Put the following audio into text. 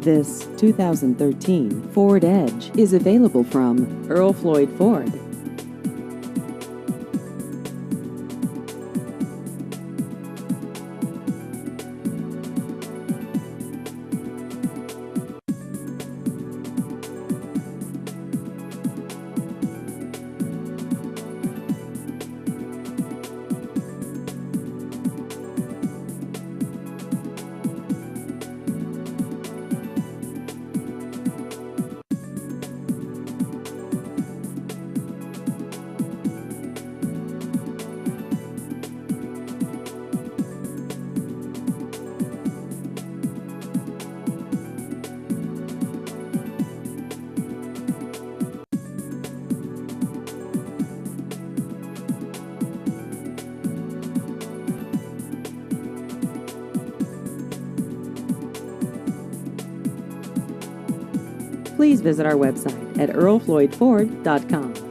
This 2013 Ford Edge is available from Earl Floyd Ford. Please visit our website at earlfloydford.com.